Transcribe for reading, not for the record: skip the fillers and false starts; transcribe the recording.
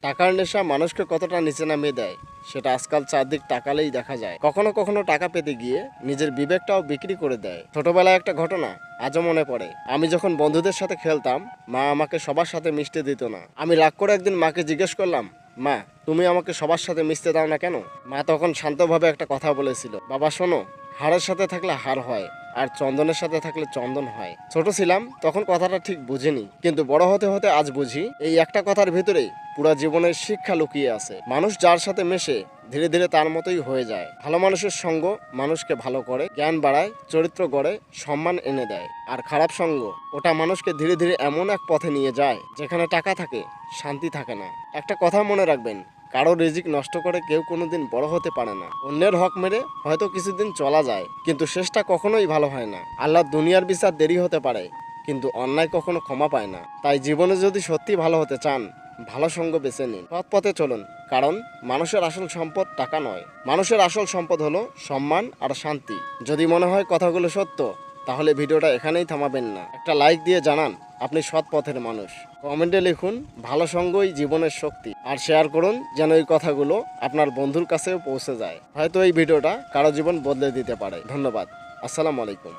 টাকার নেশা মানুষকে কতটা নিচে নামিয়ে দেয় সেটা আজকাল চারদিক তাকালেই দেখা যায়। কখনো কখনো টাকা পেতে গিয়ে নিজের বিবেকটাও বিক্রি করে দেয়। ছোটবেলায় একটা ঘটনা আজও মনে পড়ে। আমি যখন বন্ধুদের সাথে খেলতাম, মা আমাকে সবার সাথে মিশতে দিত না। আমি রাগ করে একদিন মাকে জিজ্ঞেস করলাম, মা, তুমি আমাকে সবার সাথে মিশতে দাও না কেন? মা তখন শান্তভাবে একটা কথা বলেছিল, বাবা শোনো, হাড়ের সাথে থাকলে হাড় হয়, আর চন্দনের সাথে থাকলে চন্দন হয়। ছোট ছিলাম তখন কথাটা ঠিক বুঝিনি, কিন্তু বড় হতে হতে আজ বুঝি এই একটা কথার ভিতরে পুরো জীবনের শিক্ষা লুকিয়ে আছে। মানুষ যার সাথে মেশে ধীরে ধীরে তার মতোই হয়ে যায়। ভালো মানুষের সঙ্গ মানুষকে ভালো করে, জ্ঞান বাড়ায়, চরিত্র গড়ে, সম্মান এনে দেয়। আর খারাপ সঙ্গ ওটা মানুষকে ধীরে ধীরে এমন এক পথে নিয়ে যায় যেখানে টাকা থাকে, শান্তি থাকে না। একটা কথা মনে রাখবেন, কারো রিজিক নষ্ট করে কেউ কোনোদিন বড় হতে পারে না। অন্যের হক মেরে হয়তো কিছুদিন চলা যায়, কিন্তু শেষটা কখনোই ভালো হয় না। আল্লাহ দুনিয়ার বিচার দেরি হতে পারে, কিন্তু অন্যায় কখনো ক্ষমা পায় না। তাই জীবনে যদি সত্যি ভালো হতে চান, ভালো সঙ্গ বেছে নিন, সৎ পথে চলুন। কারণ মানুষের আসল সম্পদ টাকা নয়, মানুষের আসল সম্পদ হলো সম্মান আর শান্তি। যদি মনে হয় কথাগুলো সত্য, তাহলে ভিডিওটা এখানেই থামাবেন না, একটা লাইক দিয়ে জানান আপনি সৎ পথের মানুষ। কমেন্টে লিখুন ভালো সঙ্গই জীবনের শক্তি, আর শেয়ার করুন যেন এই কথাগুলো আপনার বন্ধুর কাছেও পৌঁছে যায়। হয়তো এই ভিডিওটা কারো জীবন বদলে দিতে পারে। ধন্যবাদ। আসসালামু আলাইকুম।